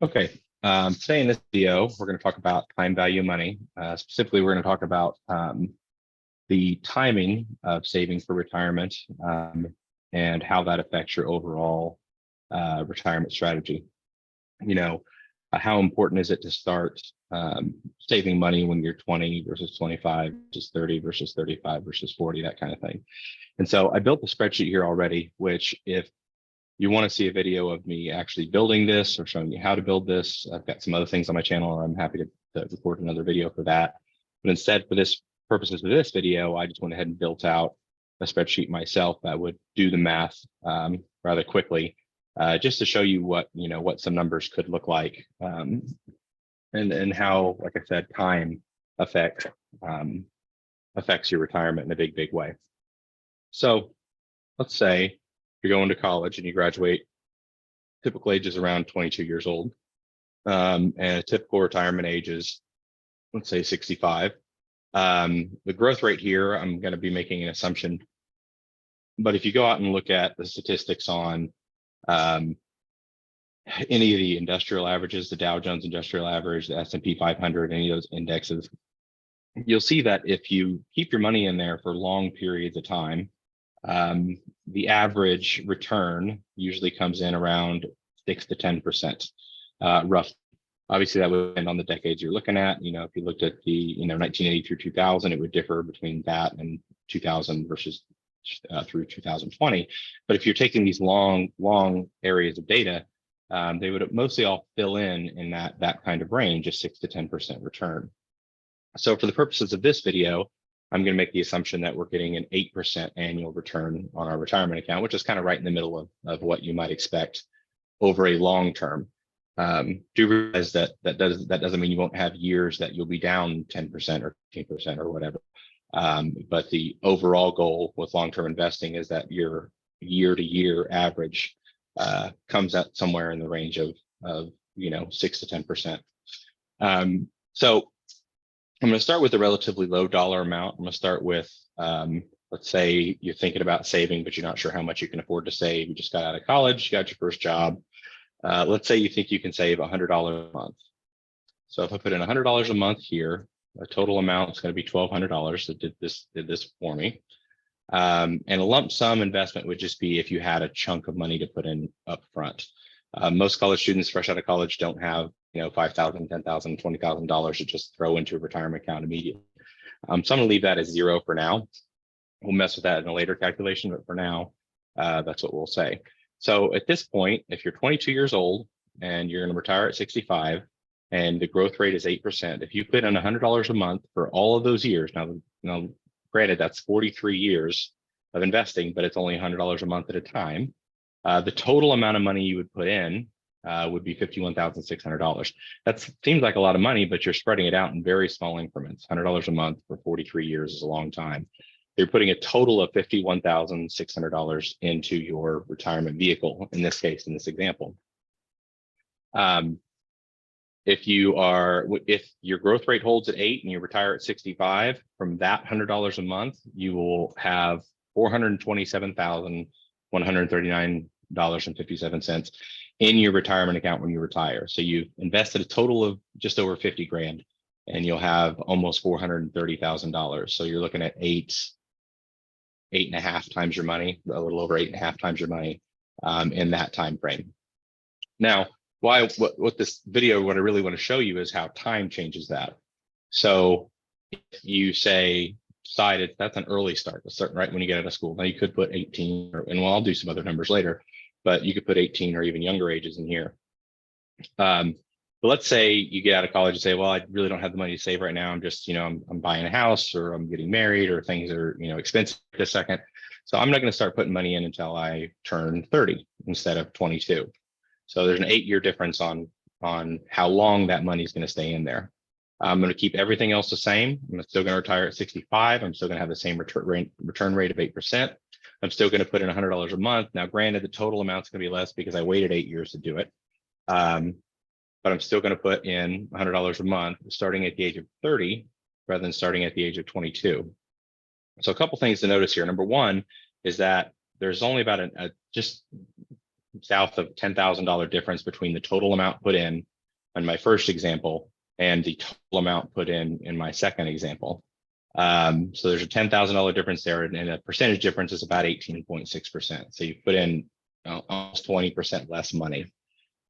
Okay, today in this video, we're going to talk about time value of money. Specifically, we're going to talk about the timing of saving for retirement and how that affects your overall retirement strategy. You know, how important is it to start saving money when you're 20 versus 25 versus 30 versus 35 versus 40, that kind of thing. And so I built the spreadsheet here already, which if you want to see a video of me actually building this or showing you how to build this, I've got some other things on my channel. I'm happy to record another video for that. But instead, for this purposes of this video, I just went ahead and built out a spreadsheet myself that would do the math rather quickly, just to show you what some numbers could look like, and how, like I said, time affects your retirement in a big way. So let's say you're going to college and you graduate. Typical age is around 22 years old, and a typical retirement age is, let's say, 65. The growth rate here, I'm going to be making an assumption, but if you go out and look at the statistics on any of the industrial averages, the Dow Jones Industrial Average, the S&P 500, any of those indexes, you'll see that if you keep your money in there for long periods of time, the average return usually comes in around 6 to 10%, roughly. Obviously, that would depend on the decades you're looking at. If you looked at the 1980 through 2000, it would differ between that and 2000 versus through 2020. But if you're taking these long areas of data, they would mostly all fill in that kind of range, a 6 to 10% return. So for the purposes of this video, I'm going to make the assumption that we're getting an 8% annual return on our retirement account, which is kind of right in the middle of what you might expect over a long term. Do realize that doesn't mean you won't have years that you'll be down 10% or 15% or whatever. But the overall goal with long-term investing is that your year-to-year average comes out somewhere in the range of 6 to 10%. So I'm going to start with a relatively low dollar amount. I'm going to start with, let's say you're thinking about saving, but you're not sure how much you can afford to save. You just got out of college, you got your first job. Let's say you think you can save $100 a month. So if I put in $100 a month here, the total amount is going to be $1,200. That did this for me. And a lump sum investment would just be if you had a chunk of money to put in up front. Most college students fresh out of college don't have $5,000, $10,000, $20,000 to just throw into a retirement account immediately. So I'm going to leave that as 0 for now. We'll mess with that in a later calculation, but for now, that's what we'll say. So at this point, if you're 22 years old and you're going to retire at 65 and the growth rate is 8%, if you put in $100 a month for all of those years, now granted, that's 43 years of investing, but it's only $100 a month at a time. The total amount of money you would put in would be $51,600. That seems like a lot of money, but you're spreading it out in very small increments. $100 a month for 43 years is a long time. You're putting a total of $51,600 into your retirement vehicle, in this case, in this example. If your growth rate holds at 8 and you retire at 65, from that $100 a month, you will have $427,139.57 in your retirement account when you retire. So you've invested a total of just over 50 grand, and you'll have almost $430,000. So you're looking at 8.5 times your money, a little over 8.5 times your money in that time frame. Now, what this video, what I really want to show you is how time changes that. So if you decided that's an early start, right when you get out of school. Now you could put 18, and I'll do some other numbers later, but you could put 18 or even younger ages in here. But let's say you get out of college and say, well, I really don't have the money to save right now. I'm just, I'm buying a house, or I'm getting married, or things are, expensive for a second. So I'm not going to start putting money in until I turn 30 instead of 22. So there's an 8-year difference on how long that money is going to stay in there. I'm going to keep everything else the same. I'm still going to retire at 65. I'm still going to have the same return rate of 8%. I'm still going to put in $100 a month. Now, granted, the total amount's going to be less because I waited 8 years to do it. But I'm still going to put in $100 a month starting at the age of 30 rather than starting at the age of 22. So a couple things to notice here. Number one is that there's only about just south of $10,000 difference between the total amount put in my first example and the total amount put in my second example. So there's a $10,000 difference there, and a percentage difference is about 18.6%. So you put in almost 20% less money.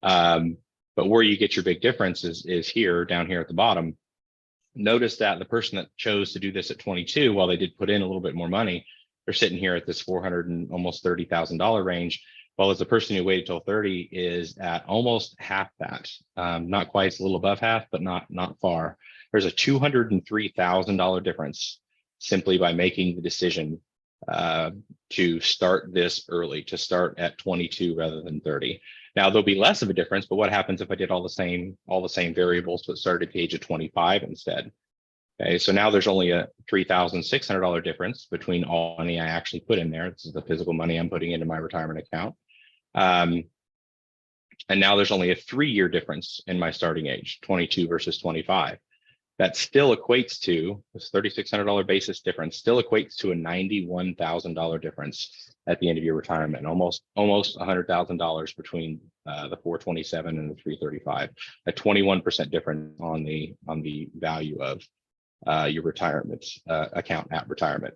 But where you get your big difference is here, down here at the bottom. Notice that the person that chose to do this at 22, while they did put in a little bit more money, they're sitting here at this $400 and almost $30,000 range. While as the person who waited till 30 is at almost half that, not quite, it's a little above half, but not far. There's a $203,000 difference simply by making the decision to start this early, to start at 22 rather than 30. Now there'll be less of a difference, but what happens if I did all the same variables but started at the age of 25 instead? Okay, so now there's only a $3,600 difference between all money I actually put in there. This is the physical money I'm putting into my retirement account. And now there's only a 3-year difference in my starting age, 22 versus 25. That still equates to, this $3,600 basis difference still equates to a $91,000 difference at the end of your retirement, almost $100,000 between the 427 and the 335, a 21% difference on the value of your retirement account at retirement.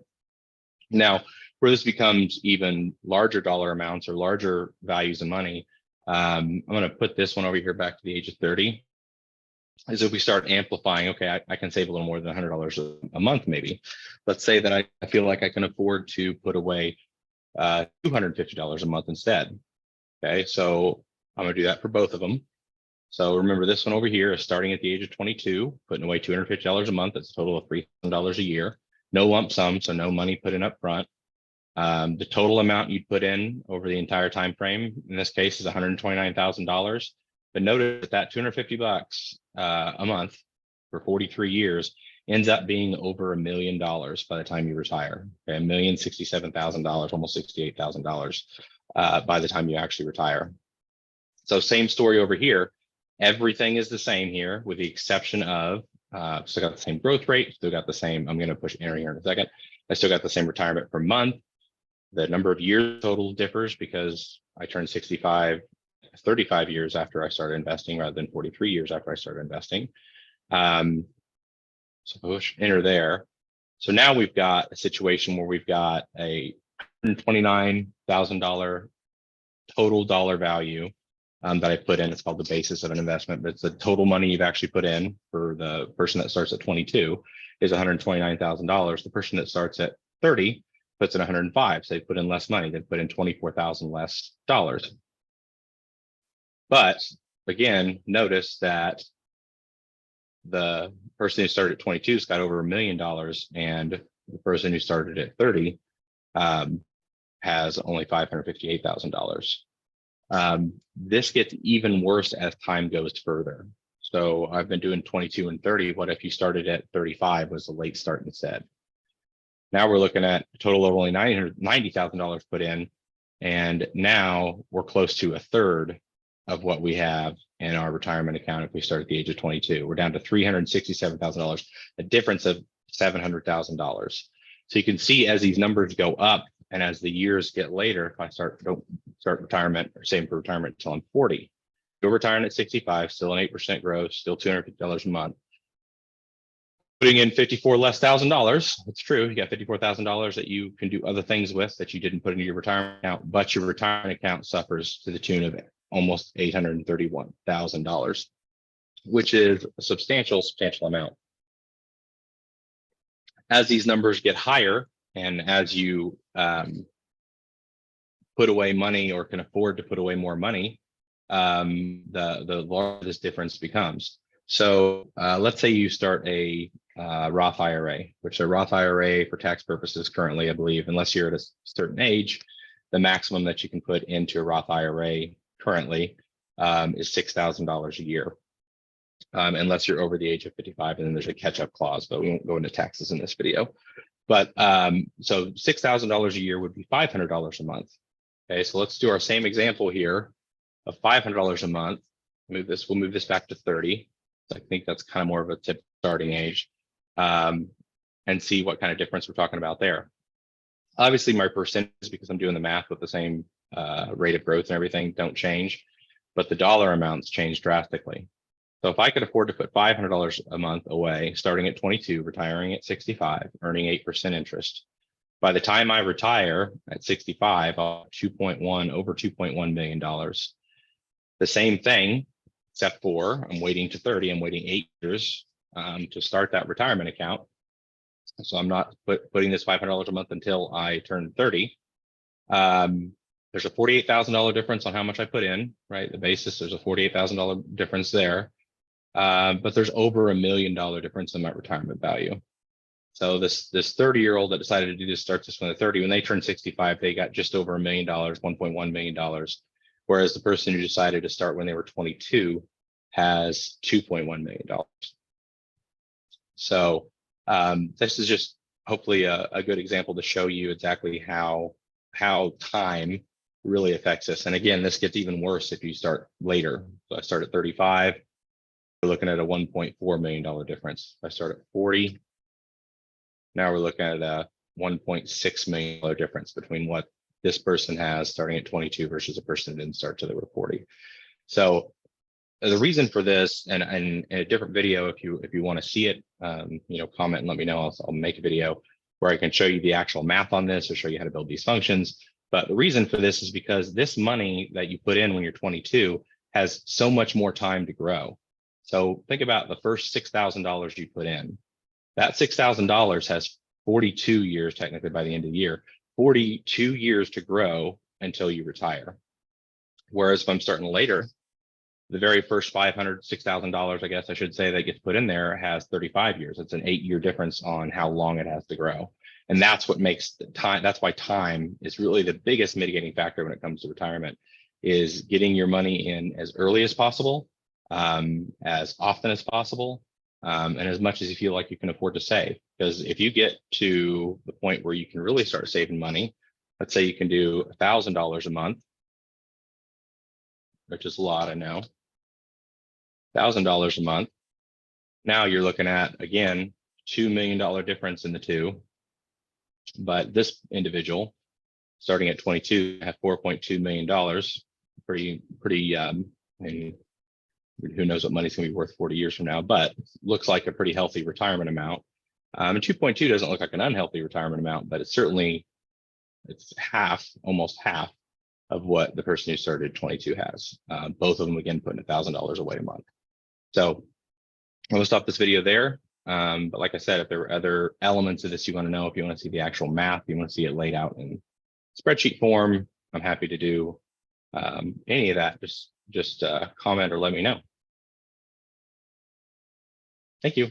Now, where this becomes even larger dollar amounts or larger values of money, I'm going to put this one over here back to the age of 30. Is if we start amplifying, okay, I can save a little more than $100 a month, maybe. Let's say that I feel like I can afford to put away $250 a month instead. Okay, so I'm going to do that for both of them. So remember, this one over here is starting at the age of 22, putting away $250 a month. That's a total of $3,000 a year. No lump sum, so no money put in up front. The total amount you'd put in over the entire time frame, in this case, is $129,000. But notice that $250 a month for 43 years ends up being over $1 million by the time you retire. Okay, $1,067,000, almost $68,000 by the time you actually retire. So same story over here. Everything is the same here, with the exception of still got the same growth rate, still got the same. I'm going to push enter here in a second. I still got the same retirement per month. The number of years total differs because I turned 65 35 years after I started investing rather than 43 years after I started investing. So push enter there. So now we've got a situation where we've got a $129,000 total dollar value that I put in. It's called the basis of an investment, but it's the total money you've actually put in. For the person that starts at 22 is $129,000. The person that starts at 30 puts in 105. So they put in less money. They put in 24,000 less dollars. But again, notice that the person who started at 22 has got over $1 million, and the person who started at 30 has only $558,000. This gets even worse as time goes further. So I've been doing 22 and 30. What if you started at 35 was a late start instead? Now we're looking at a total of only $90,000 put in, and now we're close to a third of what we have in our retirement account if we start at the age of 22. We're down to $367,000, a difference of $700,000. So you can see as these numbers go up and as the years get later, if I don't start retirement or saving for retirement until I'm 40, still retiring at 65, still an 8% growth, still $250 a month. Putting in $54,000 less, it's true. You got $54,000 that you can do other things with that you didn't put into your retirement account, but your retirement account suffers to the tune of almost $831,000, which is a substantial amount. As these numbers get higher, and as you put away money or can afford to put away more money, the larger this difference becomes. So let's say you start a Roth IRA, which a Roth IRA for tax purposes currently, I believe, unless you're at a certain age, the maximum that you can put into a Roth IRA currently is $6,000 a year, unless you're over the age of 55, and then there's a catch-up clause, but we won't go into taxes in this video. But so $6,000 a year would be $500 a month. Okay, so let's do our same example here of $500 a month. We'll move this back to 30. I think that's kind of more of a tip starting age, and see what kind of difference we're talking about there. Obviously, my percentage, because I'm doing the math with the same rate of growth and everything don't change, but the dollar amounts change drastically. So if I could afford to put $500 a month away, starting at 22, retiring at 65, earning 8% interest, by the time I retire at 65, I'll have over $2.1 million. The same thing, except for I'm waiting to 30, I'm waiting 8 years to start that retirement account. So I'm not putting this $500 a month until I turn 30. There's a $48,000 difference on how much I put in, right? The basis, there's a $48,000 difference there. But there's over $1 million difference in my retirement value. So this 30-year-old that decided to do this starts this when they're 30. When they turn 65, they got just over $1 million, $1.1 million. Whereas the person who decided to start when they were 22 has $2.1 million. So this is just hopefully a good example to show you exactly how time really affects us. And again, this gets even worse if you start later. So I start at 35. We're looking at a $1.4 million difference. If I start at 40, now we're looking at a $1.6 million difference between what this person has starting at 22 versus a person who didn't start till they were 40. So the reason for this, and in a different video, if you want to see it, comment and let me know. I'll make a video where I can show you the actual math on this or show you how to build these functions. But the reason for this is because this money that you put in when you're 22 has so much more time to grow. So think about the first $6,000 you put in. That $6,000 has 42 years, technically by the end of the year, 42 years to grow until you retire. Whereas if I'm starting later, the very first $6,000, I guess I should say, that gets put in there has 35 years. It's an 8-year difference on how long it has to grow. And that's what makes the time, that's why time is really the biggest mitigating factor when it comes to retirement, is getting your money in as early as possible, as often as possible, and as much as you feel like you can afford to save. Because if you get to the point where you can really start saving money, let's say you can do $1,000 a month, which is a lot, I know, $1,000 a month. Now you're looking at, again, $2 million difference in the two. But this individual, starting at 22, have $4.2 million. Pretty, and who knows what money's going to be worth 40 years from now, but looks like a pretty healthy retirement amount. And 2.2 doesn't look like an unhealthy retirement amount, but it's half, almost half of what the person who started 22 has. Both of them, again, putting $1,000 away a month. So I'm gonna stop this video there. But like I said, if there are other elements of this you want to know, if you want to see the actual math, you want to see it laid out in spreadsheet form, I'm happy to do any of that. Just comment or let me know. Thank you.